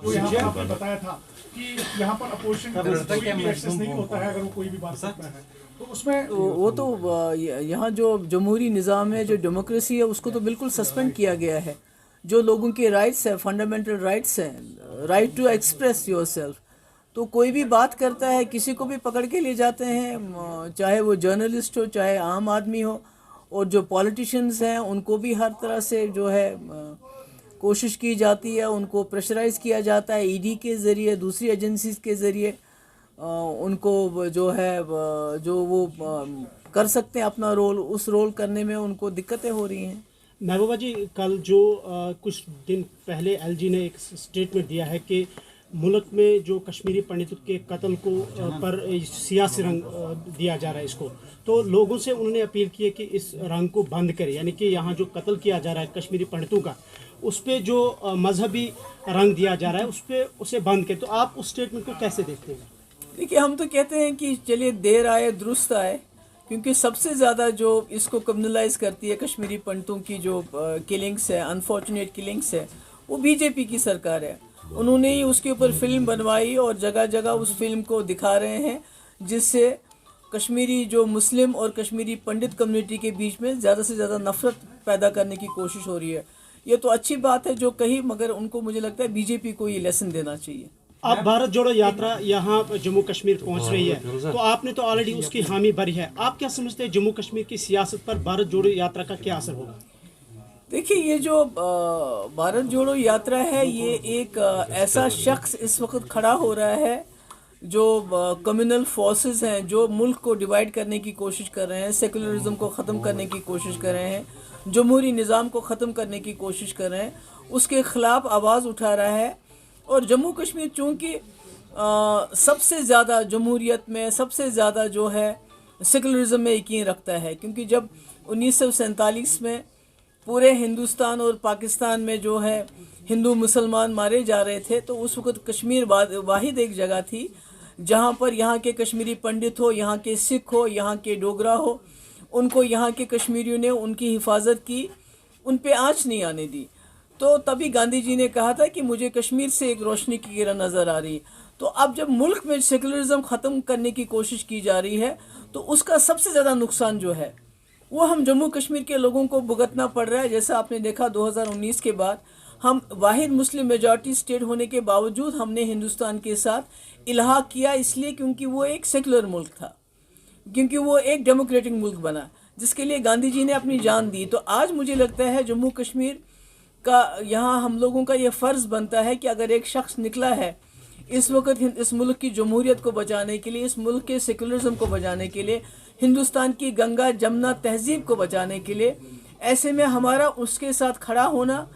तो यहाँ पर आपने बताया था कि यहाँ पर अपोजिशन का कोई भी एक्सेस नहीं होता है अगर वो कोई भी बात करता है, तो उसमें वो तो यहाँ जो जमहूरी निज़ाम है, जो डेमोक्रेसी है, उसको तो बिल्कुल सस्पेंड किया गया है। जो लोगों के राइट्स हैं, फंडामेंटल राइट्स हैं, राइट टू एक्सप्रेस योरसेल्फ, तो कोई भी बात करता है, किसी को भी पकड़ के ले जाते हैं, चाहे वो जर्नलिस्ट हो, चाहे आम आदमी हो, और जो पॉलिटिशियंस हैं उनको भी हर तरह से जो है कोशिश की जाती है, उनको प्रेशराइज़ किया जाता है ईडी के ज़रिए, दूसरी एजेंसीज के ज़रिए, उनको जो है जो वो कर सकते हैं अपना रोल, उस रोल करने में उनको दिक्कतें हो रही हैं। महबूबा जी, कल जो कुछ दिन पहले एलजी ने एक स्टेटमेंट दिया है कि मुल्क में जो कश्मीरी पंडितों के कत्ल को पर सियासी रंग दिया जा रहा है इसको, तो लोगों से उन्होंने अपील की है कि इस रंग को बंद करें, यानी कि यहाँ जो कत्ल किया जा रहा है कश्मीरी पंडितों का, उस पर जो मजहबी रंग दिया जा रहा है उस पर उसे बंद करें। तो आप उस स्टेटमेंट को कैसे देखते हैं? देखिए, हम तो कहते हैं कि चलिए देर आए दुरुस्त आए, क्योंकि सबसे ज़्यादा जो इसको कम्युनलाइज करती है कश्मीरी पंडितों की जो किलिंग्स है, अनफॉर्चुनेट किलिंग्स है, वो बीजेपी की सरकार है। उन्होंने ही उसके ऊपर फिल्म बनवाई और जगह जगह उस फिल्म को दिखा रहे हैं, जिससे कश्मीरी जो मुस्लिम और कश्मीरी पंडित कम्युनिटी के बीच में ज़्यादा से ज़्यादा नफरत पैदा करने की कोशिश हो रही है। ये तो अच्छी बात है जो कही, मगर उनको मुझे लगता है बीजेपी को ये लेसन देना चाहिए। आप भारत जोड़ो यात्रा यहाँ जम्मू कश्मीर पहुँच रही है, तो आपने तो ऑलरेडी उसकी हामी भरी है। आप क्या समझते हैं जम्मू कश्मीर की सियासत पर भारत जोड़ो यात्रा का क्या असर होगा? देखिए, ये जो भारत जोड़ो यात्रा है, ये एक ऐसा शख्स इस वक्त खड़ा हो रहा है जो कम्युनल फोर्सेस हैं, जो मुल्क को डिवाइड करने की कोशिश कर रहे हैं, सेकुलरिज्म को ख़त्म करने की कोशिश कर रहे हैं, जमहूरी निज़ाम को ख़त्म करने की कोशिश कर रहे हैं, उसके ख़िलाफ़ आवाज़ उठा रहा है। और जम्मू कश्मीर चूँकि सबसे ज़्यादा जमहूरियत में, सबसे ज़्यादा जो है सेकुलरिज्म में यकीन रखता है, क्योंकि जब 1947 में पूरे हिंदुस्तान और पाकिस्तान में जो है हिंदू मुसलमान मारे जा रहे थे, तो उस वक़्त कश्मीर वाहिद एक जगह थी जहाँ पर यहाँ के कश्मीरी पंडित हो, यहाँ के सिख हो, यहाँ के डोगरा हो, उनको यहाँ के कश्मीरियों ने उनकी हिफाजत की, उन पे आँच नहीं आने दी। तो तभी गांधी जी ने कहा था कि मुझे कश्मीर से एक रोशनी की किरण नज़र आ रही। तो अब जब मुल्क में सेकुलरिज्म ख़त्म करने की कोशिश की जा रही है, तो उसका सबसे ज़्यादा नुकसान जो है वो हम जम्मू कश्मीर के लोगों को भुगतना पड़ रहा है। जैसा आपने देखा 2019 के बाद हम वाहिद मुस्लिम मेजॉरिटी स्टेट होने के बावजूद हमने हिंदुस्तान के साथ इल्हाक किया, इसलिए क्योंकि वो एक सेकुलर मुल्क था, क्योंकि वो एक डेमोक्रेटिक मुल्क बना, जिसके लिए गांधी जी ने अपनी जान दी। तो आज मुझे लगता है जम्मू कश्मीर का यहाँ हम लोगों का ये फ़र्ज़ बनता है कि अगर एक शख्स निकला है इस वक्त इस मुल्क की जमहूरियत को बचाने के लिए, इस मुल्क के सेकुलरिज्म को बचाने के लिए, हिंदुस्तान की गंगा जमुना तहजीब को बचाने के लिए, ऐसे में हमारा उसके साथ खड़ा होना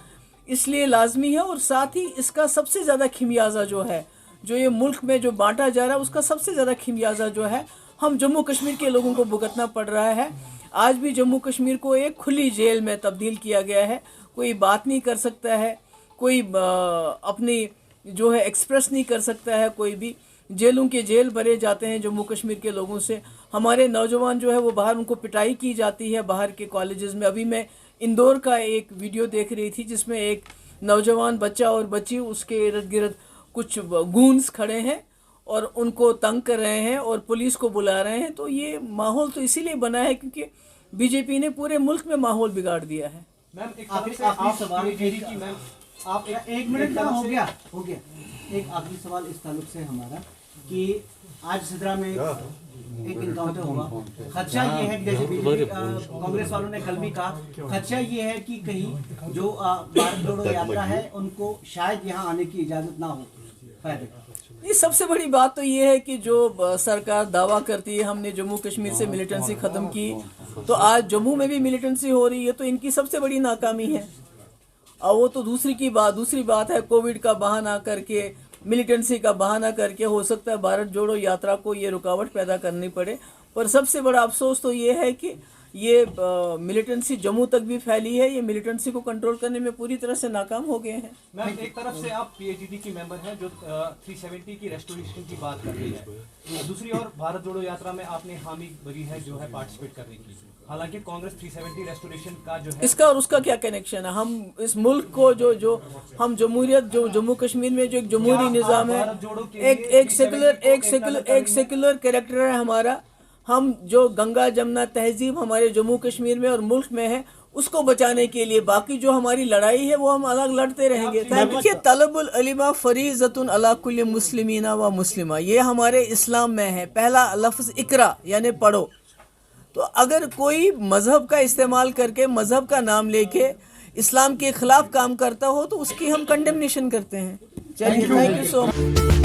इसलिए लाजमी है। और साथ ही इसका सबसे ज़्यादा खिमियाजा जो है, जो ये मुल्क में जो बांटा जा रहा है, उसका सबसे ज़्यादा खिमियाजा जो है हम जम्मू कश्मीर के लोगों को भुगतना पड़ रहा है। आज भी जम्मू कश्मीर को एक खुली जेल में तब्दील किया गया है, कोई बात नहीं कर सकता है, कोई अपनी जो है एक्सप्रेस नहीं कर सकता है, कोई भी जेलों के जेल भरे जाते हैं जम्मू कश्मीर के लोगों से। हमारे नौजवान जो है वो बाहर, उनको पिटाई की जाती है बाहर के कॉलेजेस में। अभी मैं इंदौर का एक वीडियो देख रही थी जिसमें एक नौजवान बच्चा और बच्ची, उसके इर्द गिर्द कुछ गूंस खड़े हैं और उनको तंग कर रहे हैं और पुलिस को बुला रहे हैं। तो ये माहौल तो इसीलिए बना है क्योंकि बीजेपी ने पूरे मुल्क में माहौल बिगाड़ दिया है। मैम, एक आखिरी सवाल की मैम, आप एक मिनट का हो गया एक आखिरी सवाल इस ताल्लुक से हमारा कि आज सिदरा में एक इनकाउंटर हुआ, खदशा ये है कि जैसे बीजेपी कांग्रेस वालों ने कल भी कहा, खदशा ये है कि कहीं जो भारत जोड़ो यात्रा है उनको शायद यहाँ आने की इजाज़त ना हो। ये सबसे बड़ी बात तो ये है कि जो सरकार दावा करती है हमने जम्मू कश्मीर से मिलिटेंसी ख़त्म की, तो आज जम्मू में भी मिलिटेंसी हो रही है, तो इनकी सबसे बड़ी नाकामी है। और वो तो दूसरी बात है, कोविड का बहाना करके, मिलिटेंसी का बहाना करके हो सकता है भारत जोड़ो यात्रा को ये रुकावट पैदा करनी पड़े। पर सबसे बड़ा अफसोस तो ये है कि ये मिलिटेंसी जम्मू तक भी फैली है, ये मिलिटेंसी को कंट्रोल करने में पूरी तरह से नाकाम हो गए हैं। मैम, एक तरफ से आप पीएचडी की मेंबर हैं जो 370 की रेस्टोरेशन की बात कर रही है, दूसरी ओर भारत जोड़ो यात्रा में आपने हामी भरी है जो है पार्टिसिपेट करने की। हालांकि कांग्रेस 370 रेस्टोरेशन का जो है इसका और उसका क्या कनेक्शन है? हम इस मुल्क को जो हम जमहूरियत, जो जम्मू कश्मीर में जो एक जमहूरी निज़ाम है, एक सेकुलर कैरेक्टर है हमारा। हम जो गंगा जमुना तहजीब हमारे जम्मू कश्मीर में और मुल्क में है, उसको बचाने के लिए बाकी जो हमारी लड़ाई है वो हम अलग लड़ते रहेंगे। देखिए, तलबुल इल्म फरीज़तुन अला कुल्ली मुस्लिमीना व मुस्लिमा, ये हमारे इस्लाम में है। पहला लफ्ज़ इकरा यानी पढ़ो। तो अगर कोई मज़हब का इस्तेमाल करके, मज़हब का नाम लेके इस्लाम के ख़िलाफ़ काम करता हो तो उसकी हम कंडेमनेशन करते हैं। Thank you so much.